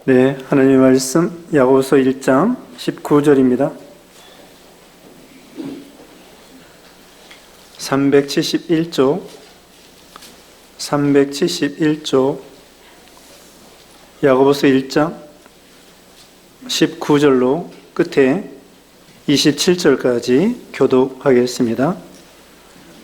네, 하나님의 말씀 야고보서 1장 19절입니다. 371조 야고보서 1장 19절로 끝에 27절까지 교독하겠습니다.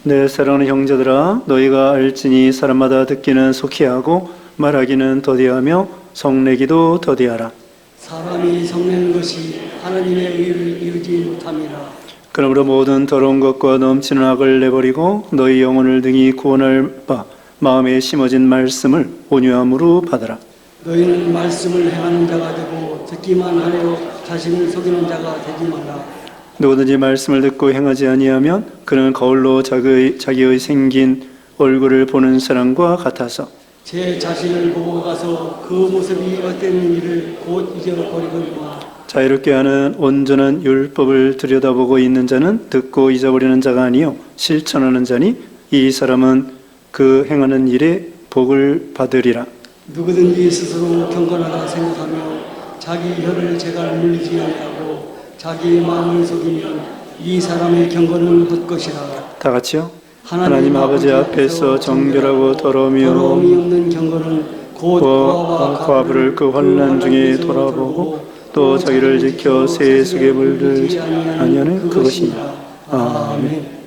네, 사랑하는 형제들아, 너희가 알지니 사람마다 듣기는 속히 하고 말하기는 더디하며 성내기도 더디하라. 사람이 성내는 것이 하나님의 의를 이루지 못함이라. 그러므로 모든 더러운 것과 넘치는 악을 내버리고 너희 영혼을 등이 구원할 바 마음에 심어진 말씀을 온유함으로 받으라. 너희는 말씀을 행하는 자가 되고 듣기만 하려 자신을 속이는 자가 되지 마라. 누구든지 말씀을 듣고 행하지 아니하면 그는 거울로 자기의 생긴 얼굴을 보는 사람과 같아서 제 자신을 보고 가서 그 모습이 어떤 일을 곧 잊어버리거니와. 자유롭게 하는 온전한 율법을 들여다보고 있는 자는 듣고 잊어버리는 자가 아니요 실천하는 자니 이 사람은 그 행하는 일에 복을 받으리라. 누구든지 스스로 경건하다 생각하며 자기 혀를 제갈 물리지 아니하고 자기 마음을 속이면 이 사람의 경건은 헛것이라. 다 같이요. 하나님 아버지 앞에서 정결하고 더러움이 없는 경건은 곧 고아와 과부를 그 환난 중에 돌아보고 또 자기를 지켜 세속에 물들지 아니하는 그것이니라. 아멘.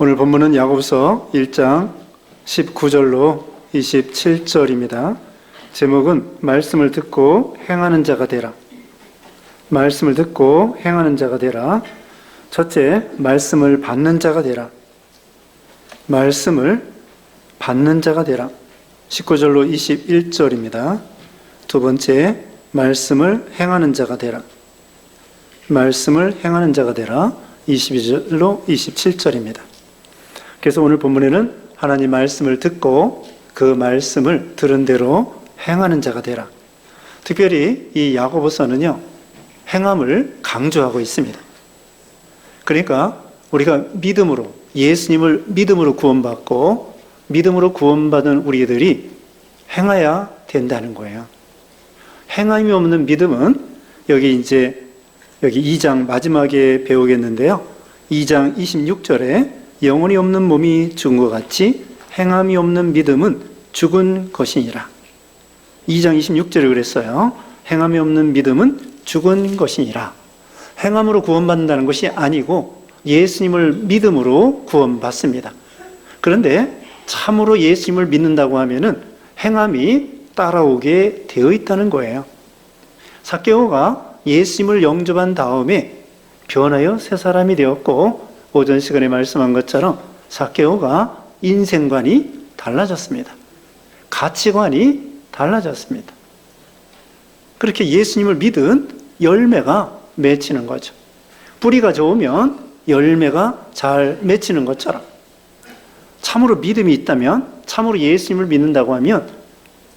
오늘 본문은 야고보서 1장 19절로 27절입니다. 제목은 말씀을 듣고 행하는 자가 되라. 말씀을 듣고 행하는 자가 되라. 첫째, 말씀을 받는 자가 되라. 말씀을 받는 자가 되라. 19절로 21절입니다. 두 번째, 말씀을 행하는 자가 되라. 말씀을 행하는 자가 되라. 22절로 27절입니다. 그래서 오늘 본문에는 하나님 말씀을 듣고 그 말씀을 들은 대로 행하는 자가 되라. 특별히 이 야고보서는요, 행함을 강조하고 있습니다. 그러니까 우리가 믿음으로, 예수님을 믿음으로 구원받고 믿음으로 구원받은 우리들이 행해야 된다는 거예요. 행함이 없는 믿음은 여기 2장 마지막에 배우겠는데요. 2장 26절에 영혼이 없는 몸이 죽은 것 같이 행함이 없는 믿음은 죽은 것이니라. 2장 26절에 그랬어요. 행함이 없는 믿음은 죽은 것이니라. 행함으로 구원받는다는 것이 아니고 예수님을 믿음으로 구원받습니다. 그런데 참으로 예수님을 믿는다고 하면은 행함이 따라오게 되어 있다는 거예요. 삭개오가 예수님을 영접한 다음에 변하여 새 사람이 되었고, 오전 시간에 말씀한 것처럼 삭개오가 인생관이 달라졌습니다. 가치관이 달라졌습니다. 그렇게 예수님을 믿은 열매가 맺히는 거죠. 뿌리가 좋으면 열매가 잘 맺히는 것처럼 참으로 믿음이 있다면, 참으로 예수님을 믿는다고 하면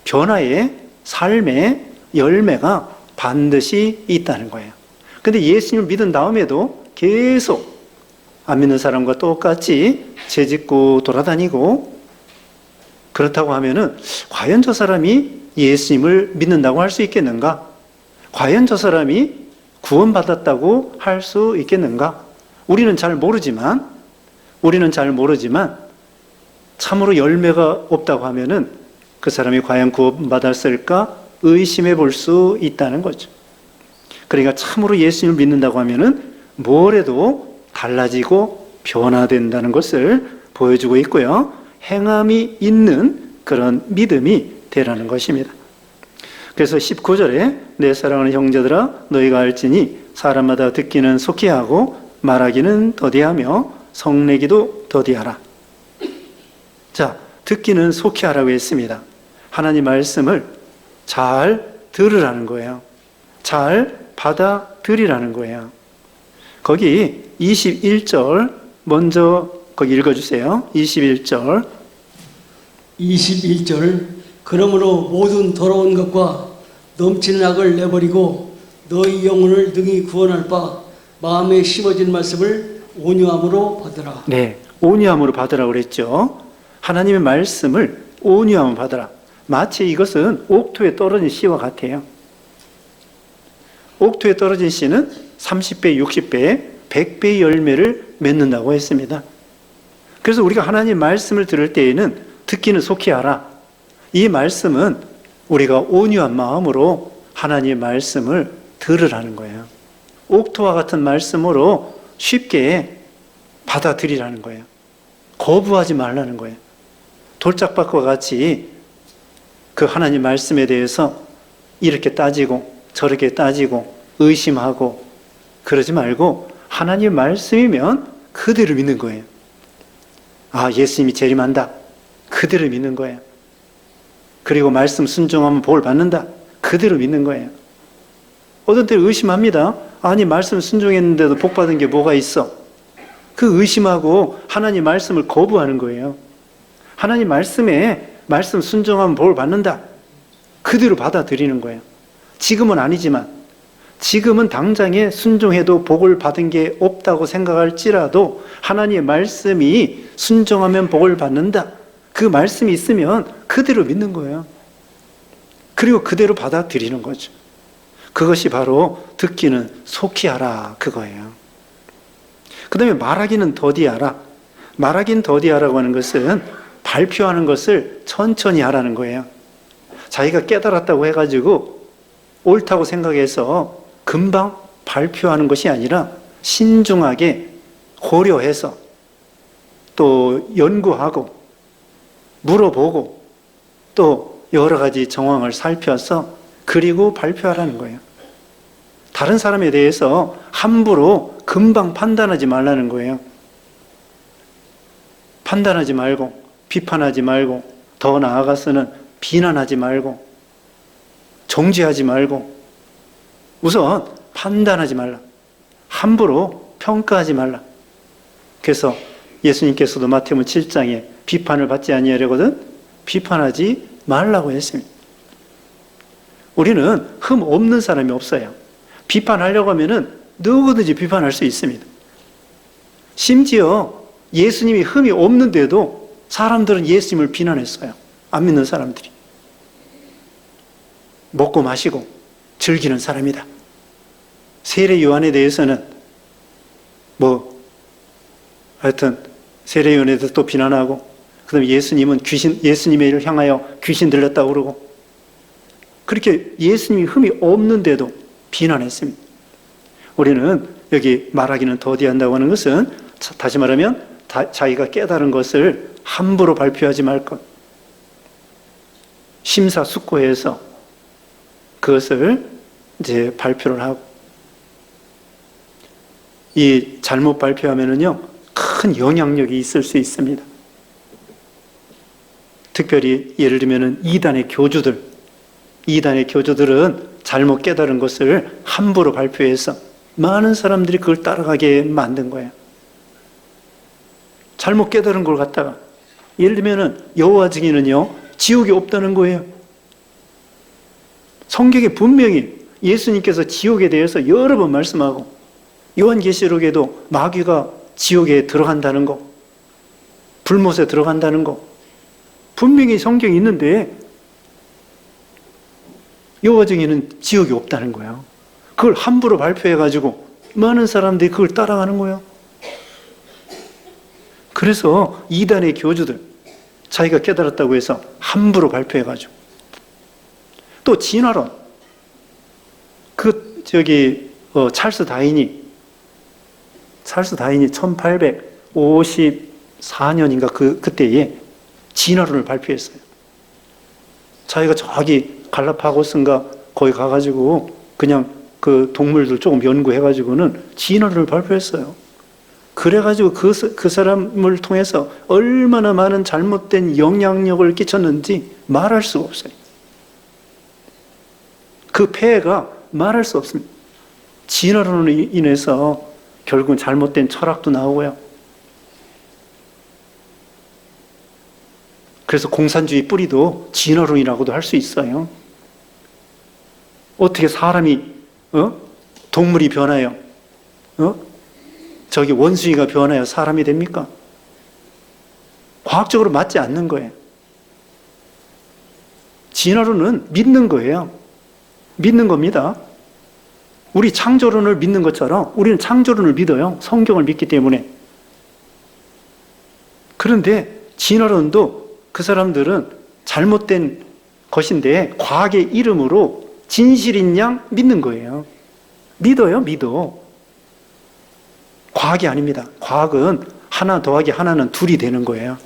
변화의 삶의 열매가 반드시 있다는 거예요. 근데 예수님을 믿은 다음에도 계속 안 믿는 사람과 똑같이 죄짓고 돌아다니고, 그렇다고 하면은 과연 저 사람이 예수님을 믿는다고 할 수 있겠는가? 과연 저 사람이 구원받았다고 할 수 있겠는가? 우리는 잘 모르지만 참으로 열매가 없다고 하면은 그 사람이 과연 구원받았을까 의심해 볼 수 있다는 거죠. 그러니까 참으로 예수님을 믿는다고 하면은 뭐래도 달라지고 변화된다는 것을 보여주고 있고요. 행함이 있는 그런 믿음이 되라는 것입니다. 그래서 19절에 내 사랑하는 형제들아, 너희가 알지니 사람마다 듣기는 속히 하고 말하기는 더디하며 성내기도 더디하라. 자, 듣기는 속히 하라고 했습니다. 하나님 말씀을 잘 들으라는 거예요. 잘 받아들이라는 거예요. 거기 21절 먼저 거기 읽어주세요. 21절. 그러므로 모든 더러운 것과 넘치는 악을 내버리고 너희 영혼을 등이 구원할 바 마음에 심어진 말씀을 온유함으로 받으라. 네, 온유함으로 받으라고 그랬죠. 하나님의 말씀을 온유함으로 받으라. 마치 이것은 옥토에 떨어진 씨와 같아요. 옥토에 떨어진 씨는 30배, 60배, 100배의 열매를 맺는다고 했습니다. 그래서 우리가 하나님 말씀을 들을 때에는 듣기는 속히 하라. 이 말씀은 우리가 온유한 마음으로 하나님의 말씀을 들으라는 거예요. 옥토와 같은 말씀으로 쉽게 받아들이라는 거예요. 거부하지 말라는 거예요. 돌짝밭과 같이 그 하나님 말씀에 대해서 이렇게 따지고 저렇게 따지고 의심하고 그러지 말고 하나님 말씀이면 그대로 믿는 거예요. 아, 예수님이 재림한다. 그대로 믿는 거예요. 그리고 말씀 순종하면 복을 받는다. 그대로 믿는 거예요. 어떤 때 의심합니다. 아니, 말씀 순종했는데도 복 받은 게 뭐가 있어? 그 의심하고 하나님 말씀을 거부하는 거예요. 하나님 말씀에 말씀 순종하면 복을 받는다. 그대로 받아들이는 거예요. 지금은 아니지만, 지금은 당장에 순종해도 복을 받은 게 없다고 생각할지라도 하나님의 말씀이 순종하면 복을 받는다. 그 말씀이 있으면 그대로 믿는 거예요. 그리고 그대로 받아들이는 거죠. 그것이 바로 듣기는 속히 하라, 그거예요. 그 다음에 말하기는 더디하라. 말하기는 더디하라고 하는 것은 발표하는 것을 천천히 하라는 거예요. 자기가 깨달았다고 해가지고 옳다고 생각해서 금방 발표하는 것이 아니라 신중하게 고려해서 또 연구하고 물어보고 또 여러 가지 정황을 살펴서 그리고 발표하라는 거예요. 다른 사람에 대해서 함부로 금방 판단하지 말라는 거예요. 판단하지 말고 비판하지 말고 더 나아가서는 비난하지 말고 정죄하지 말고 우선 판단하지 말라. 함부로 평가하지 말라. 그래서 예수님께서도 마태복음 7장에 비판을 받지 아니하려거든 비판하지 말라고 했습니다. 우리는 흠 없는 사람이 없어요. 비판하려고 하면은 누구든지 비판할 수 있습니다. 심지어 예수님이 흠이 없는데도 사람들은 예수님을 비난했어요. 안 믿는 사람들이. 먹고 마시고 즐기는 사람이다. 세례 요한에 대해서는 하여튼 세례 요한에 대해서 또 비난하고 그 다음에 예수님을 향하여 귀신 들렸다고 그러고 그렇게 예수님이 흠이 없는데도 비난했습니다. 우리는 여기 말하기는 더디한다고 하는 것은 다시 말하면 자기가 깨달은 것을 함부로 발표하지 말 것. 심사숙고해서 그것을 이제 발표를 하고 이 잘못 발표하면은요 큰 영향력이 있을 수 있습니다. 특별히 예를 들면은 이단의 교주들은 잘못 깨달은 것을 함부로 발표해서 많은 사람들이 그걸 따라가게 만든 거예요. 잘못 깨달은 걸 갖다가 예를 들면은 여호와 증인은요 지옥이 없다는 거예요. 성경에 분명히 예수님께서 지옥에 대해서 여러 번 말씀하고 요한계시록에도 마귀가 지옥에 들어간다는 거, 불못에 들어간다는 거 분명히 성경이 있는데 여호와 증인은 지옥이 없다는 거예요. 그걸 함부로 발표해가지고 많은 사람들이 그걸 따라가는 거예요. 그래서 이단의 교주들 자기가 깨달았다고 해서 함부로 발표해가지고 또 진화론 찰스 다인이 1854년인가 그때에 진화론을 발표했어요. 자기가 저기 갈라파고스인가 거기 가가지고 그냥 그 동물들 조금 연구해가지고는 진화론을 발표했어요. 그래가지고 그 사람을 통해서 얼마나 많은 잘못된 영향력을 끼쳤는지 말할 수가 없어요. 그 폐해가 말할 수 없습니다. 진화론으로 인해서 결국은 잘못된 철학도 나오고요. 그래서 공산주의 뿌리도 진화론이라고도 할 수 있어요. 어떻게 사람이 동물이 변하여 저기 원숭이가 변하여 사람이 됩니까? 과학적으로 맞지 않는 거예요. 진화론은 믿는 거예요. 믿는 겁니다. 우리 창조론을 믿는 것처럼 우리는 창조론을 믿어요. 성경을 믿기 때문에. 그런데 진화론도 그 사람들은 잘못된 것인데 과학의 이름으로 진실인 양 믿는 거예요. 믿어요, 믿어. 과학이 아닙니다. 과학은 하나 더하기 하나는 둘이 되는 거예요.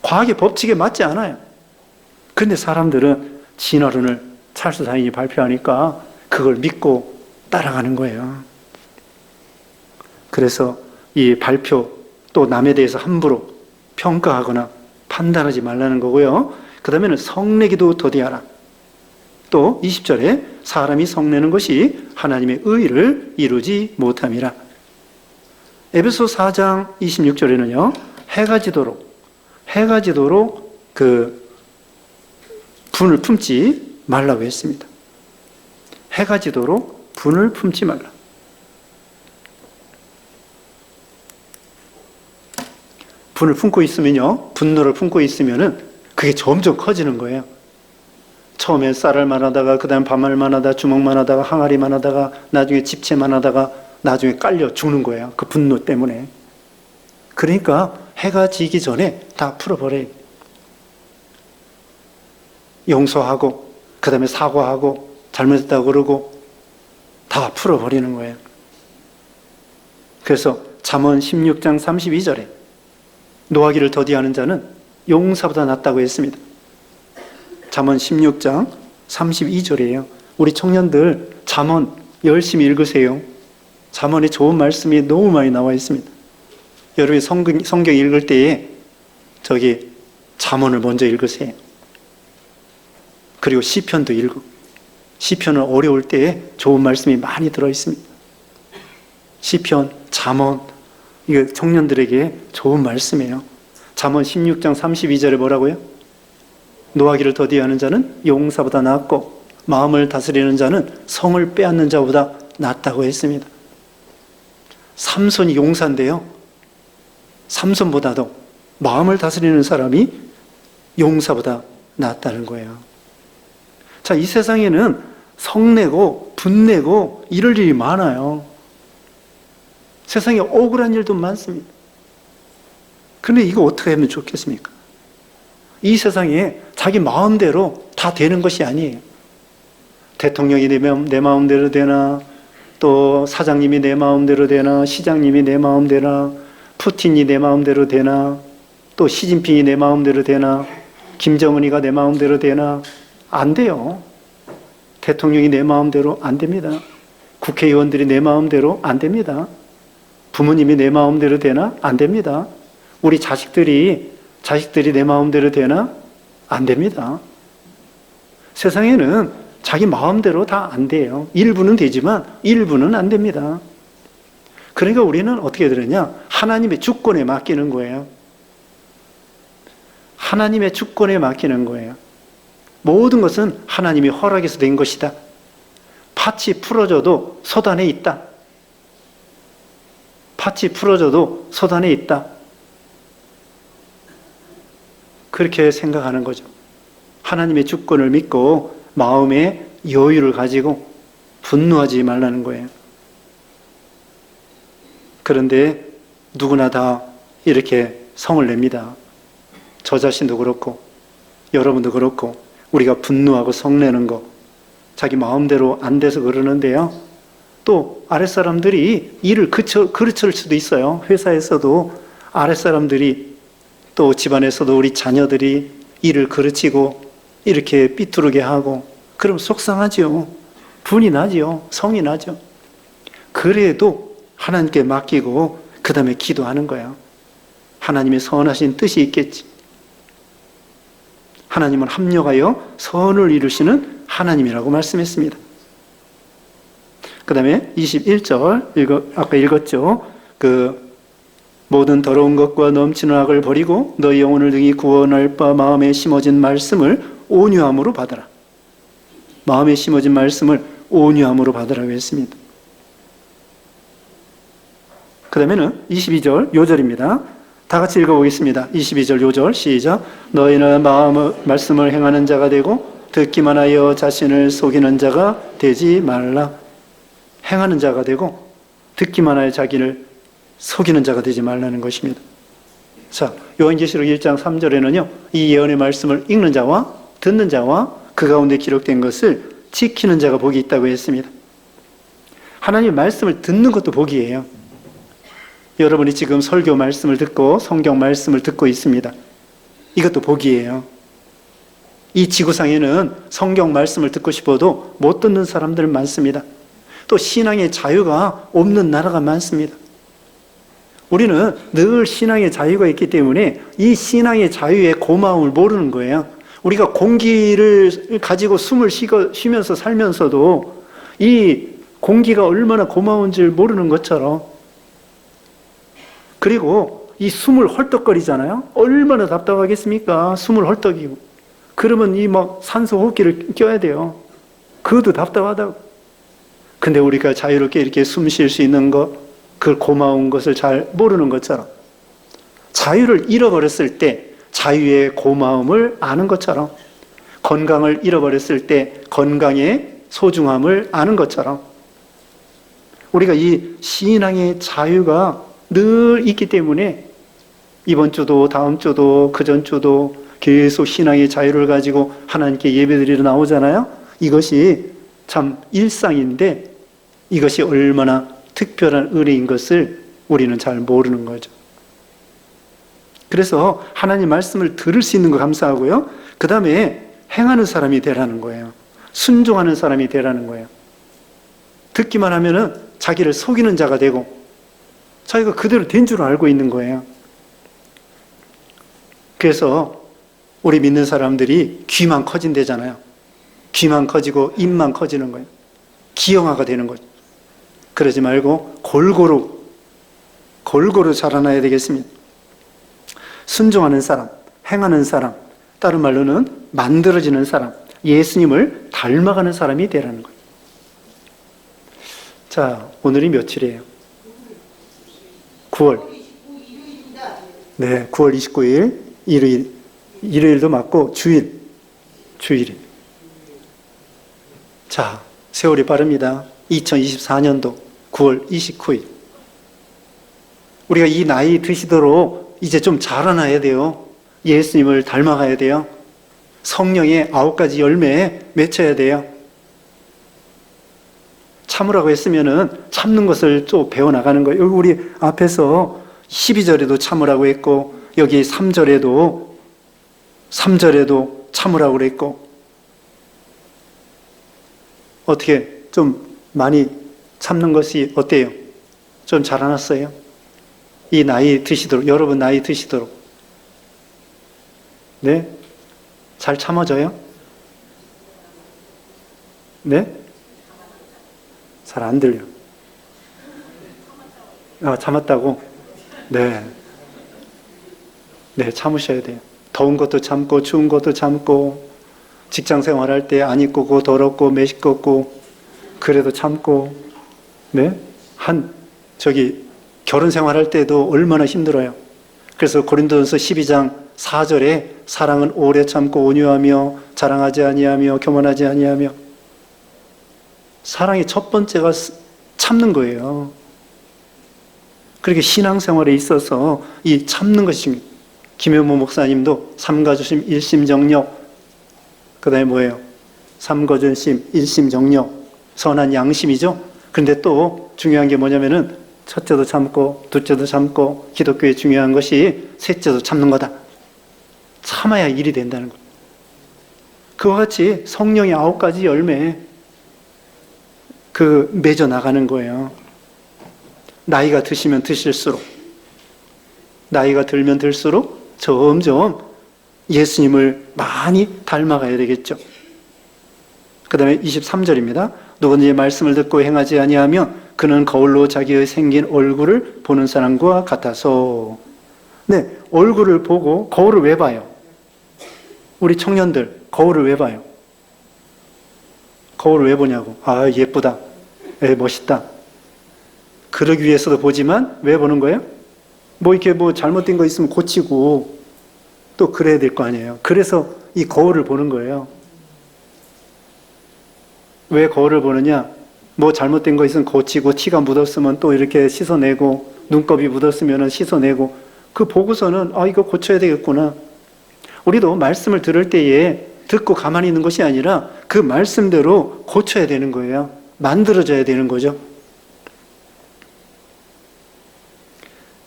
과학의 법칙에 맞지 않아요. 그런데 사람들은 진화론을 찰스 다윈이 발표하니까 그걸 믿고 따라가는 거예요. 그래서 이 발표 또 남에 대해서 함부로 평가하거나 판단하지 말라는 거고요. 그 다음에는 성내기도 더디하라. 또 20절에 사람이 성내는 것이 하나님의 의를 이루지 못함이라. 에베소 4장 26절에는요. 해가 지도록 그 분을 품지 말라고 했습니다. 해가 지도록 분을 품지 말라. 분을 품고 있으면요, 분노를 품고 있으면은 그게 점점 커지는 거예요. 처음에 쌀알만 하다가, 그 다음 밥알만 하다가, 주먹만 하다가, 항아리만 하다가, 나중에 집채만 하다가, 나중에 깔려 죽는 거예요. 그 분노 때문에. 그러니까 해가 지기 전에 다 풀어버려요. 용서하고, 그 다음에 사과하고, 잘못했다고 그러고, 다 풀어버리는 거예요. 그래서 잠언 16장 32절에 노하기를 더디하는 자는 용사보다 낫다고 했습니다. 잠언 16장 32절이에요. 우리 청년들 잠언 열심히 읽으세요. 잠언에 좋은 말씀이 너무 많이 나와 있습니다. 여러분이 성경 읽을 때에 저기 잠언을 먼저 읽으세요. 그리고 시편도 읽고, 시편은 어려울 때에 좋은 말씀이 많이 들어 있습니다. 시편, 잠언, 이거 청년들에게 좋은 말씀이에요. 잠언 16장 32절에 뭐라고요? 노하기를 더디하는 자는 용사보다 낫고 마음을 다스리는 자는 성을 빼앗는 자보다 낫다고 했습니다. 삼손이 용사인데요. 삼손보다도 마음을 다스리는 사람이 용사보다 낫다는 거예요. 자, 이 세상에는 성내고 분내고 이럴 일이 많아요. 세상에 억울한 일도 많습니다. 그런데 이거 어떻게 하면 좋겠습니까? 이 세상에 자기 마음대로 다 되는 것이 아니에요. 대통령이 내 마음대로 되나, 또 사장님이 내 마음대로 되나, 시장님이 내 마음대로, 푸틴이 내 마음대로 되나, 또 시진핑이 내 마음대로 되나, 김정은이가 내 마음대로 되나, 안 돼요. 대통령이 내 마음대로 안 됩니다. 국회의원들이 내 마음대로 안 됩니다. 부모님이 내 마음대로 되나? 안 됩니다. 우리 자식들이 내 마음대로 되나? 안 됩니다. 세상에는 자기 마음대로 다 안 돼요. 일부는 되지만 일부는 안 됩니다. 그러니까 우리는 어떻게 되느냐? 하나님의 주권에 맡기는 거예요. 하나님의 주권에 맡기는 거예요. 모든 것은 하나님이 허락해서 된 것이다. 팥이 풀어져도 소단에 있다. 팥이 풀어져도 소단에 있다. 그렇게 생각하는 거죠. 하나님의 주권을 믿고 마음의 여유를 가지고 분노하지 말라는 거예요. 그런데 누구나 다 이렇게 성을 냅니다. 저 자신도 그렇고 여러분도 그렇고 우리가 분노하고 성내는 거 자기 마음대로 안 돼서 그러는데요. 또 아랫사람들이 일을 그르칠 수도 있어요. 회사에서도 아랫사람들이 또 집안에서도 우리 자녀들이 일을 그르치고 이렇게 삐뚤게 하고 그럼 속상하죠. 분이 나죠. 성이 나죠. 그래도 하나님께 맡기고 그 다음에 기도하는 거예요. 하나님의 선하신 뜻이 있겠지. 하나님은 합력하여 선을 이루시는 하나님이라고 말씀했습니다. 그 다음에 21절 아까 읽었죠. 모든 더러운 것과 넘치는 악을 버리고 너희 영혼을 등이 구원할 바 마음에 심어진 말씀을 온유함으로 받으라. 마음에 심어진 말씀을 온유함으로 받으라고 했습니다. 그 다음에는 22절 요절입니다. 다 같이 읽어보겠습니다. 22절 요절 시작. 너희는 말씀을 행하는 자가 되고 듣기만 하여 자신을 속이는 자가 되지 말라. 행하는 자가 되고 듣기만 하여 자기를 속이는 자가 되지 말라는 것입니다. 자, 요한계시록 1장 3절에는요, 이 예언의 말씀을 읽는 자와 듣는 자와 그 가운데 기록된 것을 지키는 자가 복이 있다고 했습니다. 하나님의 말씀을 듣는 것도 복이에요. 여러분이 지금 설교 말씀을 듣고 성경 말씀을 듣고 있습니다. 이것도 복이에요. 이 지구상에는 성경 말씀을 듣고 싶어도 못 듣는 사람들 많습니다. 또 신앙의 자유가 없는 나라가 많습니다. 우리는 늘 신앙의 자유가 있기 때문에 이 신앙의 자유의 고마움을 모르는 거예요. 우리가 공기를 가지고 숨을 쉬면서 살면서도 이 공기가 얼마나 고마운지를 모르는 것처럼, 그리고 이 숨을 헐떡거리잖아요. 얼마나 답답하겠습니까? 숨을 헐떡이고. 그러면 이 막 산소 호흡기를 껴야 돼요. 그것도 답답하다고. 근데 우리가 자유롭게 이렇게 숨 쉴 수 있는 것, 그 고마운 것을 잘 모르는 것처럼, 자유를 잃어버렸을 때 자유의 고마움을 아는 것처럼, 건강을 잃어버렸을 때 건강의 소중함을 아는 것처럼, 우리가 이 신앙의 자유가 늘 있기 때문에 이번 주도 다음 주도 그전 주도 계속 신앙의 자유를 가지고 하나님께 예배드리러 나오잖아요. 이것이 참 일상인데 이것이 얼마나 특별한 은혜인 것을 우리는 잘 모르는 거죠. 그래서 하나님 말씀을 들을 수 있는 거 감사하고요. 그 다음에 행하는 사람이 되라는 거예요. 순종하는 사람이 되라는 거예요. 듣기만 하면은 자기를 속이는 자가 되고 자기가 그대로 된 줄 알고 있는 거예요. 그래서 우리 믿는 사람들이 귀만 커진대잖아요. 귀만 커지고 입만 커지는 거예요. 기형아가 되는 거죠. 그러지 말고 골고루 자라나야 되겠습니다. 순종하는 사람, 행하는 사람, 다른 말로는 만들어지는 사람, 예수님을 닮아가는 사람이 되라는 거예요. 자, 오늘이 며칠이에요? 9월. 네, 9월 29일 일요일도 맞고 주일이. 자, 세월이 빠릅니다. 2024년도 9월 29일. 우리가 이 나이 드시도록 이제 좀 자라나야 돼요. 예수님을 닮아가야 돼요. 성령의 9가지 열매에 맺혀야 돼요. 참으라고 했으면은 참는 것을 좀 배워나가는 거예요. 여기 우리 앞에서 12절에도 참으라고 했고, 여기 3절에도 참으라고 그랬고, 어떻게 좀 많이 참는 것이 어때요? 좀 자라났어요? 이 나이 드시도록, 여러분 나이 드시도록. 네? 잘 참아져요? 네? 잘 안 들려. 아, 참았다고? 네. 네, 참으셔야 돼요. 더운 것도 참고, 추운 것도 참고, 직장 생활할 때 안 입고 더럽고, 매식겁고, 그래도 참고, 네? 결혼 생활할 때도 얼마나 힘들어요. 그래서 고린도전서 12장 4절에 사랑은 오래 참고 온유하며 자랑하지 아니하며 교만하지 아니하며, 사랑의 첫 번째가 참는 거예요. 그렇게 신앙생활에 있어서 이 참는 것이 중요해요. 김현모 목사님도 삼가주심 일심정력, 그 다음에 뭐예요? 삼거준심 일심정력, 선한 양심이죠. 그런데 또 중요한 게 뭐냐면은 첫째도 참고 둘째도 참고, 기독교의 중요한 것이 셋째도 참는 거다. 참아야 일이 된다는 거예요. 그와 같이 성령의 9가지 열매 맺어 나가는 거예요. 나이가 드시면 드실수록, 나이가 들면 들수록 점점 예수님을 많이 닮아가야 되겠죠. 그 다음에 23절입니다. 누구든지 말씀을 듣고 행하지 아니하면 그는 거울로 자기의 생긴 얼굴을 보는 사람과 같아서. 네, 얼굴을 보고 거울을 왜 봐요? 우리 청년들 거울을 왜 봐요? 거울을 왜 보냐고. 아, 예쁘다. 멋있다. 그러기 위해서도 보지만 왜 보는 거예요? 뭐 이렇게 뭐 잘못된 거 있으면 고치고 또 그래야 될 거 아니에요. 그래서 이 거울을 보는 거예요. 왜 거울을 보느냐? 뭐 잘못된 거 있으면 고치고, 티가 묻었으면 또 이렇게 씻어내고, 눈곱이 묻었으면 씻어내고, 그 보고서는 아, 이거 고쳐야 되겠구나. 우리도 말씀을 들을 때에 듣고 가만히 있는 것이 아니라 그 말씀대로 고쳐야 되는 거예요. 만들어져야 되는 거죠.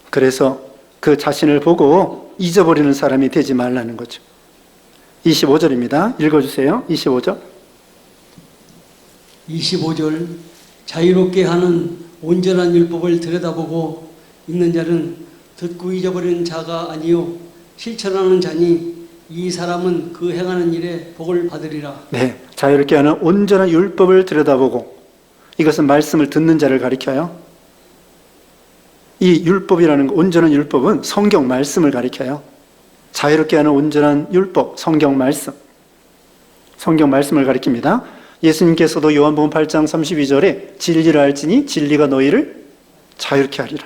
그래서 그 자신을 보고 잊어버리는 사람이 되지 말라는 거죠. 25절입니다. 읽어주세요. 25절. 25절 자유롭게 하는 온전한 율법을 들여다보고 읽는 자는 듣고 잊어버리는 자가 아니요 실천하는 자니 이 사람은 그 행하는 일에 복을 받으리라. 네, 자유롭게 하는 온전한 율법을 들여다보고, 이것은 말씀을 듣는 자를 가리켜요. 이 율법이라는 온전한 율법은 성경 말씀을 가리켜요. 자유롭게 하는 온전한 율법, 성경 말씀. 성경 말씀을 가리킵니다. 예수님께서도 요한복음 8장 32절에 진리를 알지니 진리가 너희를 자유롭게 하리라.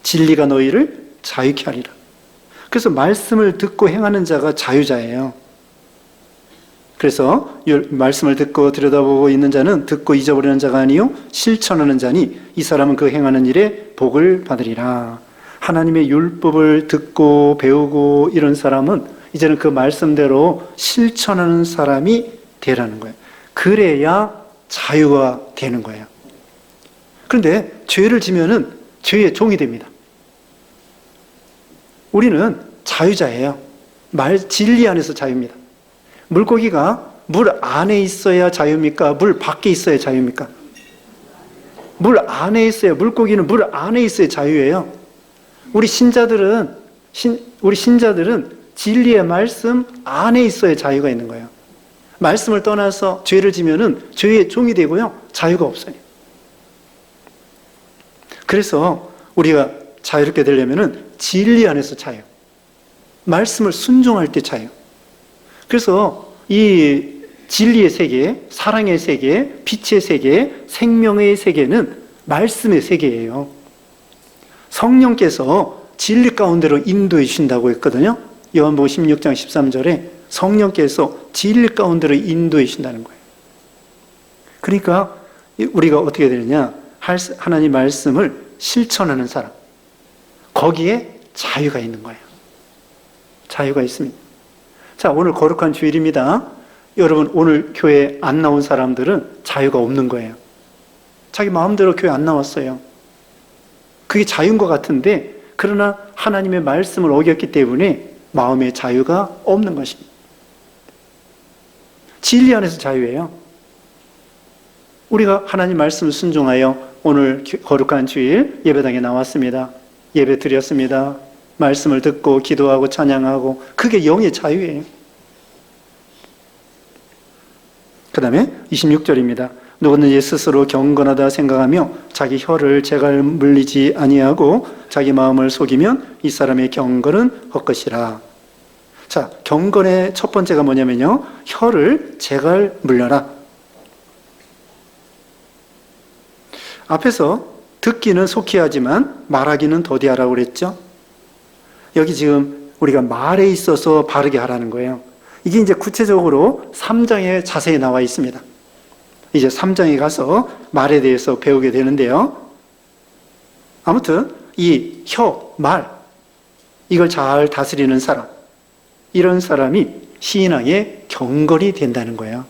진리가 너희를 자유케 하리라. 그래서 말씀을 듣고 행하는 자가 자유자예요. 그래서 말씀을 듣고 들여다보고 있는 자는 듣고 잊어버리는 자가 아니요 실천하는 자니 이 사람은 그 행하는 일에 복을 받으리라. 하나님의 율법을 듣고 배우고 이런 사람은 이제는 그 말씀대로 실천하는 사람이 되라는 거예요. 그래야 자유가 되는 거예요. 그런데 죄를 지면은 죄의 종이 됩니다. 우리는 자유자예요. 진리 안에서 자유입니다. 물고기가 물 안에 있어야 자유입니까? 물 밖에 있어야 자유입니까? 물 안에 있어야, 물고기는 물 안에 있어야 자유예요. 우리 신자들은 진리의 말씀 안에 있어야 자유가 있는 거예요. 말씀을 떠나서 죄를 지면은 죄의 종이 되고요. 자유가 없어요. 그래서 우리가 자유롭게 되려면은 진리 안에서 자유. 말씀을 순종할 때 자유. 그래서 이 진리의 세계, 사랑의 세계, 빛의 세계, 생명의 세계는 말씀의 세계예요. 성령께서 진리 가운데로 인도해 주신다고 했거든요. 요한복음 16장 13절에 성령께서 진리 가운데로 인도해 주신다는 거예요. 그러니까 우리가 어떻게 되느냐? 하나님 말씀을 실천하는 사람. 거기에 자유가 있는 거예요. 자유가 있습니다. 자, 오늘 거룩한 주일입니다. 여러분, 오늘 교회 안 나온 사람들은 자유가 없는 거예요. 자기 마음대로 교회 안 나왔어요. 그게 자유인 것 같은데, 그러나 하나님의 말씀을 어겼기 때문에 마음의 자유가 없는 것입니다. 진리 안에서 자유예요. 우리가 하나님 말씀을 순종하여 오늘 거룩한 주일 예배당에 나왔습니다. 예배 드렸습니다. 말씀을 듣고 기도하고 찬양하고, 그게 영의 자유예요. 그 다음에 26절입니다. 누구든지 스스로 경건하다 생각하며 자기 혀를 제갈 물리지 아니하고 자기 마음을 속이면 이 사람의 경건은 헛것이라. 자, 경건의 첫 번째가 뭐냐면요, 혀를 제갈 물려라. 앞에서 듣기는 속히 하지만 말하기는 더디하라고 그랬죠. 여기 지금 우리가 말에 있어서 바르게 하라는 거예요. 이게 이제 구체적으로 3장에 자세히 나와 있습니다. 이제 3장에 가서 말에 대해서 배우게 되는데요. 아무튼 이 혀, 말, 이걸 잘 다스리는 사람, 이런 사람이 신앙의 경건이 된다는 거예요.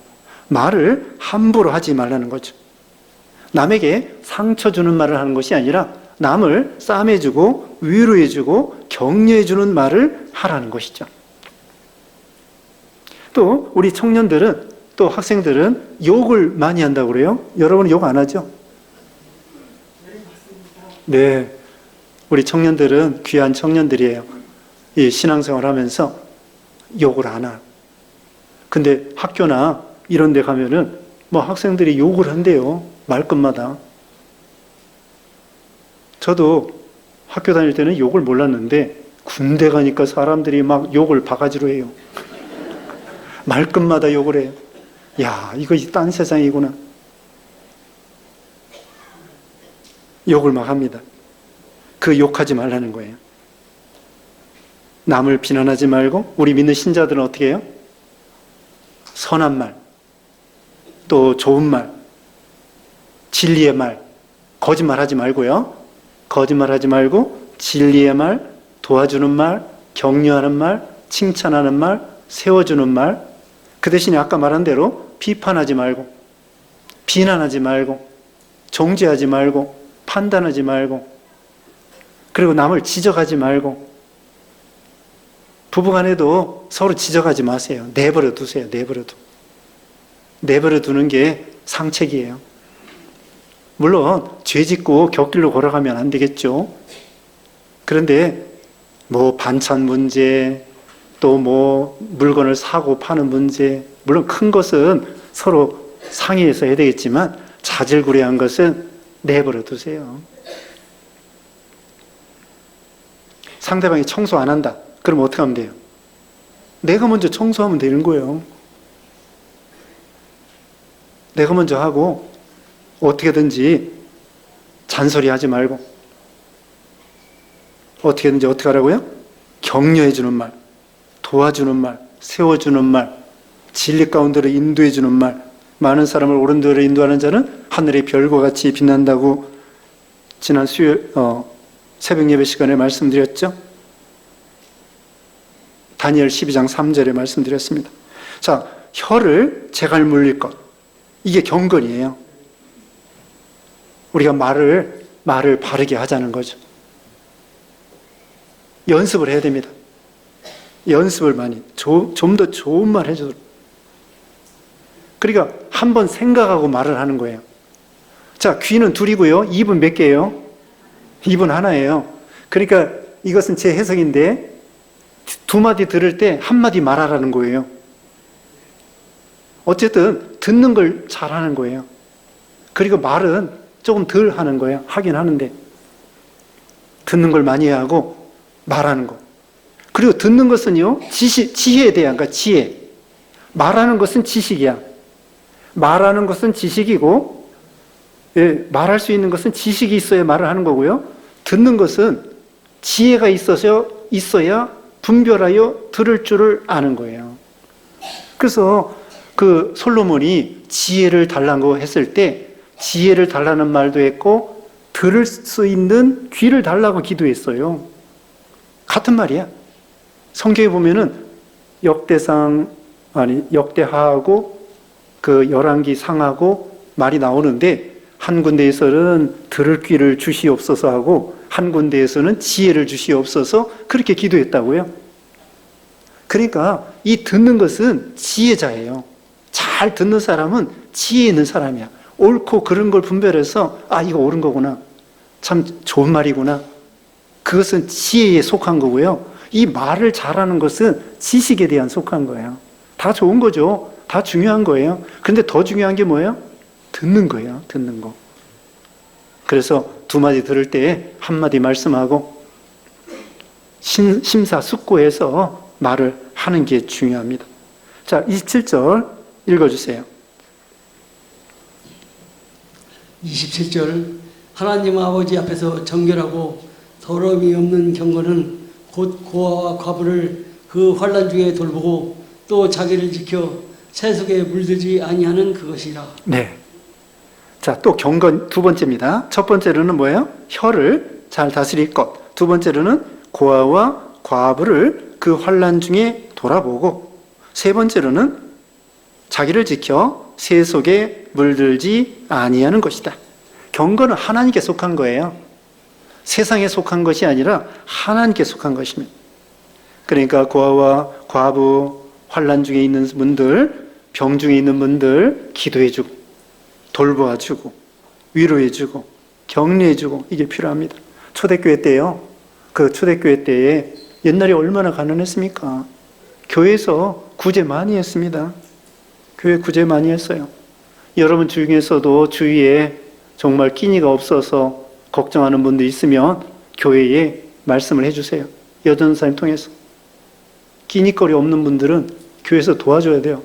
말을 함부로 하지 말라는 거죠. 남에게 상처 주는 말을 하는 것이 아니라 남을 싸매주고 위로해주고 격려해주는 말을 하라는 것이죠. 또 우리 청년들은, 또 학생들은 욕을 많이 한다고 그래요. 여러분은 욕 안 하죠? 네, 우리 청년들은 귀한 청년들이에요. 이 신앙생활 하면서 욕을 안 해요. 근데 학교나 이런 데 가면은 뭐 학생들이 욕을 한대요. 말끝마다. 저도 학교 다닐 때는 욕을 몰랐는데 군대 가니까 사람들이 막 욕을 바가지로 해요. 말끝마다 욕을 해요. 야, 이거 딴 세상이구나. 욕을 막 합니다. 그 욕하지 말라는 거예요. 남을 비난하지 말고, 우리 믿는 신자들은 어떻게 해요? 선한 말, 또 좋은 말, 진리의 말, 거짓말하지 말고요. 거짓말하지 말고 진리의 말, 도와주는 말, 격려하는 말, 칭찬하는 말, 세워주는 말. 그 대신에 아까 말한 대로 비판하지 말고, 비난하지 말고, 정죄하지 말고, 판단하지 말고, 그리고 남을 지적하지 말고. 부부간에도 서로 지적하지 마세요. 내버려 두세요. 내버려 두는 게 상책이에요. 물론 죄 짓고 곁길로 걸어가면 안 되겠죠. 그런데 뭐 반찬 문제, 또 뭐 물건을 사고 파는 문제, 물론 큰 것은 서로 상의해서 해야 되겠지만 자질구레한 것은 내버려 두세요. 상대방이 청소 안 한다. 그럼 어떻게 하면 돼요? 내가 먼저 청소하면 되는 거예요. 내가 먼저 하고 어떻게든지 잔소리하지 말고 어떻게든지 어떻게 하라고요? 격려해주는 말, 도와주는 말, 세워주는 말, 진리 가운데로 인도해주는 말. 많은 사람을 옳은 대로 인도하는 자는 하늘의 별과 같이 빛난다고 지난 수요일 새벽 예배 시간에 말씀드렸죠. 다니엘 12장 3절에 말씀드렸습니다. 자, 혀를 재갈 물릴 것, 이게 경건이에요. 우리가 말을 바르게 하자는 거죠. 연습을 해야 됩니다. 연습을 많이, 좀 더 좋은 말 해주도록. 그러니까 한번 생각하고 말을 하는 거예요. 자, 귀는 둘이고요. 입은 몇 개예요? 입은 하나예요. 그러니까 이것은 제 해석인데 두 마디 들을 때 한 마디 말하라는 거예요. 어쨌든 듣는 걸 잘하는 거예요. 그리고 말은 조금 덜 하는 거예요. 하긴 하는데 듣는 걸 많이 하고 말하는 거. 그리고 듣는 것은요, 지혜에 대한 거, 지혜. 말하는 것은 지식이야. 말하는 것은 지식이고, 예, 말할 수 있는 것은 지식이 있어야 말을 하는 거고요. 듣는 것은 지혜가 있어야 분별하여 들을 줄을 아는 거예요. 그래서 그 솔로몬이 지혜를 달라고 했을 때 지혜를 달라는 말도 했고 들을 수 있는 귀를 달라고 기도했어요. 같은 말이야. 성경에 보면은 역대하하고 그 열왕기 상하고 말이 나오는데 한 군데에서는 들을 귀를 주시옵소서 하고 한 군데에서는 지혜를 주시옵소서 그렇게 기도했다고요. 그러니까 이 듣는 것은 지혜자예요. 잘 듣는 사람은 지혜 있는 사람이야. 옳고 그른 걸 분별해서 이거 옳은 거구나. 참 좋은 말이구나. 그것은 지혜에 속한 거고요. 이 말을 잘하는 것은 지식에 대한 속한 거예요. 다 좋은 거죠. 다 중요한 거예요. 그런데 더 중요한 게 뭐예요? 듣는 거예요. 듣는 거. 그래서 두 마디 들을 때 한 마디 말씀하고 심사숙고해서 말을 하는 게 중요합니다. 자, 27절 읽어주세요. 27절 하나님 아버지 앞에서 정결하고 더러움이 없는 경건은 곧 고아와 과부를 그 환난 중에 돌보고 또 자기를 지켜 세속에 물들지 아니하는 그것이라. 네. 자, 또 경건 두 번째입니다. 첫 번째로는 뭐예요? 혀를 잘 다스릴 것. 두 번째로는 고아와 과부를 그 환난 중에 돌아보고, 세 번째로는 자기를 지켜 세속에 물들지 아니하는 것이다. 경건은 하나님께 속한 거예요. 세상에 속한 것이 아니라 하나님께 속한 것입니다. 그러니까 고아와 과부, 환난 중에 있는 분들, 병 중에 있는 분들 기도해주고 돌보아주고 위로해주고 격려해주고 이게 필요합니다. 초대교회 때요. 그 초대교회 때에 옛날에 얼마나 가난했습니까? 교회에서 구제 많이 했습니다. 교회 구제 많이 했어요. 여러분 중에서도 주위에 정말 끼니가 없어서 걱정하는 분들 있으면 교회에 말씀을 해주세요. 여전사님 통해서. 끼니거리 없는 분들은 교회에서 도와줘야 돼요.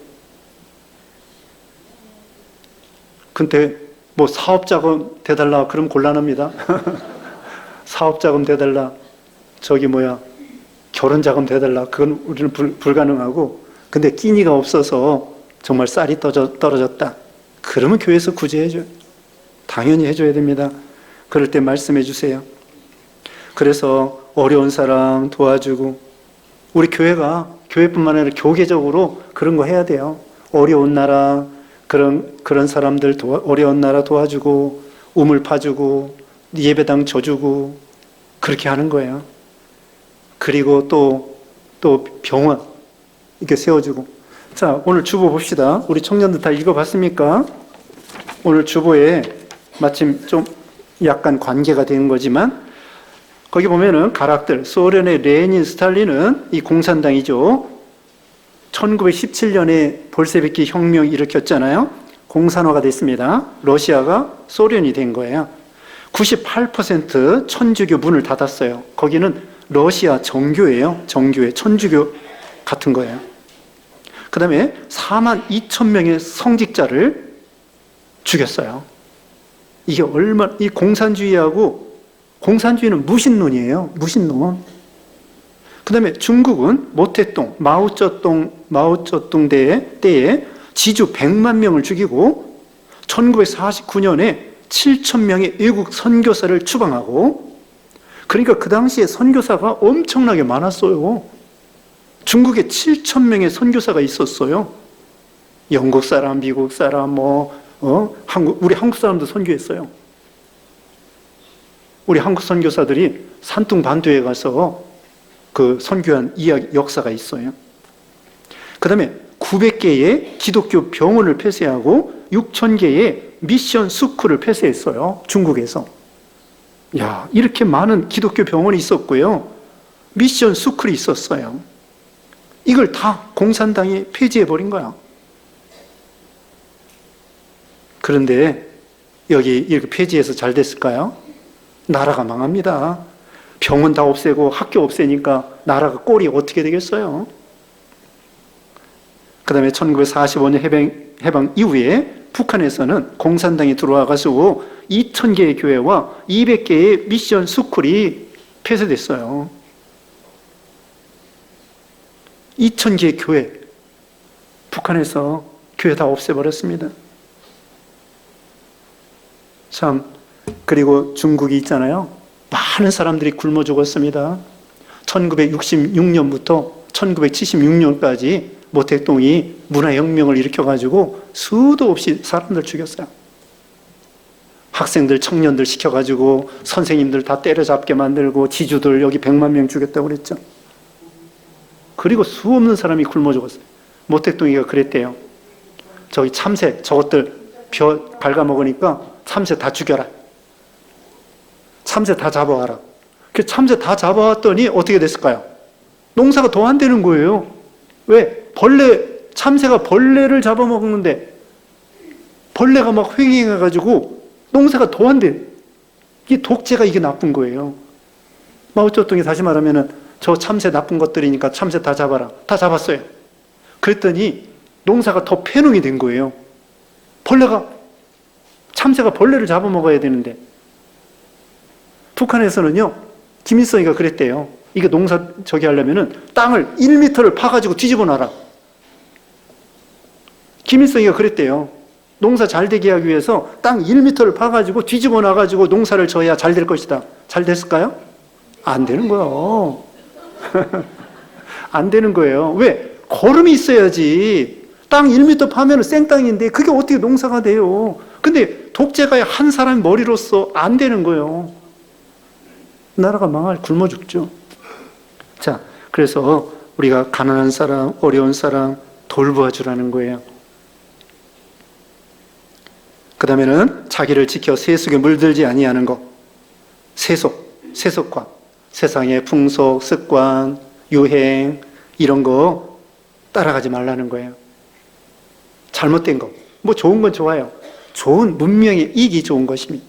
근데 뭐 사업자금 대달라 그럼 곤란합니다. 사업자금 대달라. 결혼 자금 대달라. 그건 우리는 불가능하고, 근데 끼니가 없어서 정말 쌀이 떨어졌다. 그러면 교회에서 구제해줘요. 당연히 해줘야 됩니다. 그럴 때 말씀해 주세요. 그래서 어려운 사람 도와주고, 우리 교회가 교회뿐만 아니라 교계적으로 그런 거 해야 돼요. 어려운 나라, 그런 사람들 어려운 나라 도와주고, 우물 파주고, 예배당 줘주고, 그렇게 하는 거예요. 그리고 또 병원 이렇게 세워주고. 자, 오늘 주보 봅시다. 우리 청년들 다 읽어봤습니까? 오늘 주보에 마침 좀 약간 관계가 된 거지만, 거기 보면은 가락들, 소련의 레닌, 스탈린은 이 공산당이죠. 1917년에 볼셰비키 혁명 일으켰잖아요. 공산화가 됐습니다. 러시아가 소련이 된 거예요. 98% 천주교 문을 닫았어요. 거기는 러시아 정교예요. 정교회, 천주교 같은 거예요. 그 다음에 42,000명의 성직자를 죽였어요. 이게 이 공산주의는 무신론이에요. 무신론. 그 다음에 중국은 모택동, 마오쩌둥 때에 지주 100만 명을 죽이고 1949년에 7,000명의 외국 선교사를 추방하고, 그러니까 그 당시에 선교사가 엄청나게 많았어요. 중국에 7,000명의 선교사가 있었어요. 영국 사람, 미국 사람, 우리 한국 사람도 선교했어요. 우리 한국 선교사들이 산둥 반도에 가서 그 선교한 역사가 있어요. 그 다음에 900개의 기독교 병원을 폐쇄하고 6,000개의 미션 스쿨을 폐쇄했어요. 중국에서. 야, 이렇게 많은 기독교 병원이 있었고요. 미션 스쿨이 있었어요. 이걸 다 공산당이 폐지해버린 거야. 그런데 여기 이렇게 폐지해서 잘 됐을까요? 나라가 망합니다. 병원 다 없애고 학교 없애니까 나라가 꼴이 어떻게 되겠어요? 그 다음에 1945년 해방 이후에 북한에서는 공산당이 들어와가지고 2,000개의 교회와 200개의 미션 스쿨이 폐쇄됐어요. 2,000개의 교회, 북한에서 교회 다 없애버렸습니다. 참, 그리고 중국이 있잖아요. 많은 사람들이 굶어 죽었습니다. 1966년부터 1976년까지 모택동이 문화혁명을 일으켜가지고 수도 없이 사람들 죽였어요. 학생들, 청년들 시켜가지고 선생님들 다 때려잡게 만들고 지주들 여기 100만 명 죽였다고 그랬죠. 그리고 수 없는 사람이 굶어 죽었어요. 모택동이가 그랬대요. 저기 참새, 저것들 벼 갉아먹으니까 참새 다 죽여라. 참새 다 잡아와라. 그 참새 다 잡아왔더니 어떻게 됐을까요? 농사가 더 안 되는 거예요. 왜? 참새가 벌레를 잡아먹는데 벌레가 막 횡행해가지고 농사가 더 안 돼. 이게 독재가 이게 나쁜 거예요. 마오쩌둥이 다시 말하면은 저 참새 나쁜 것들이니까 참새 다 잡아라. 다 잡았어요. 그랬더니 농사가 더 폐농이 된 거예요. 참새가 벌레를 잡아먹어야 되는데. 북한에서는요, 김일성이가 그랬대요. 이게 농사 하려면은 땅을 1m를 파가지고 뒤집어 놔라. 김일성이가 그랬대요. 농사 잘 되게 하기 위해서 땅 1m를 파가지고 뒤집어 놔가지고 농사를 져야 잘 될 것이다. 잘 됐을까요? 안 되는 거예요. 안 되는 거예요. 왜? 거름이 있어야지. 땅 1m 파면 생땅인데 그게 어떻게 농사가 돼요? 근데 독재가 한 사람 머리로서 안 되는 거예요. 나라가 굶어 죽죠. 자, 그래서 우리가 가난한 사람, 어려운 사람 돌보아 주라는 거예요. 그 다음에는 자기를 지켜 세속에 물들지 아니하는 것. 세속과 세상의 풍속, 습관, 유행 이런 거 따라가지 말라는 거예요. 잘못된 거. 뭐 좋은 건 좋아요. 좋은 문명의 이익이 좋은 것입니다.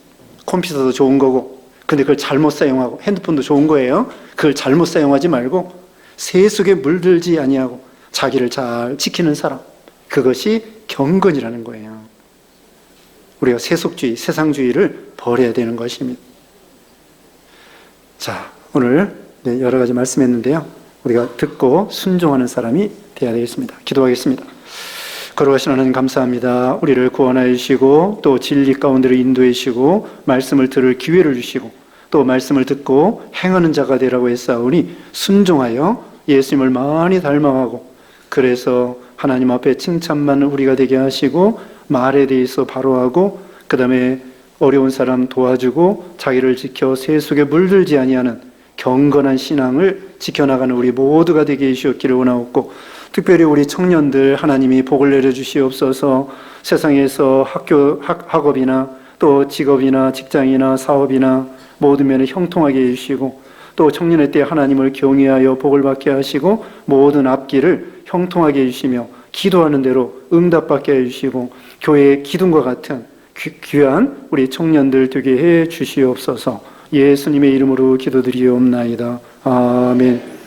컴퓨터도 좋은 거고. 근데 그걸 잘못 사용하고, 핸드폰도 좋은 거예요. 그걸 잘못 사용하지 말고 세속에 물들지 아니하고 자기를 잘 지키는 사람. 그것이 경건이라는 거예요. 우리가 세속주의, 세상주의를 버려야 되는 것입니다. 자, 오늘 여러 가지 말씀했는데요. 우리가 듣고 순종하는 사람이 되어야 되겠습니다. 기도하겠습니다. 거룩하신 하나님 감사합니다. 우리를 구원하여 주시고 또 진리 가운데로 인도해 주시고 말씀을 들을 기회를 주시고 또 말씀을 듣고 행하는 자가 되라고 했사오니 순종하여 예수님을 많이 닮아가고 그래서 하나님 앞에 칭찬만 우리가 되게 하시고 말에 대해서 바로하고 그 다음에 어려운 사람 도와주고 자기를 지켜 세속에 물들지 아니하는 경건한 신앙을 지켜나가는 우리 모두가 되게 해주셨기를 원하옵고 특별히 우리 청년들 하나님이 복을 내려주시옵소서. 세상에서 학업이나 또 직업이나 직장이나 사업이나 모든 면에 형통하게 해주시고 또 청년의 때 하나님을 경외하여 복을 받게 하시고 모든 앞길을 형통하게 해주시며 기도하는 대로 응답받게 해주시고 교회의 기둥과 같은 귀한 우리 청년들 되게 해 주시옵소서. 예수님의 이름으로 기도드리옵나이다. 아멘.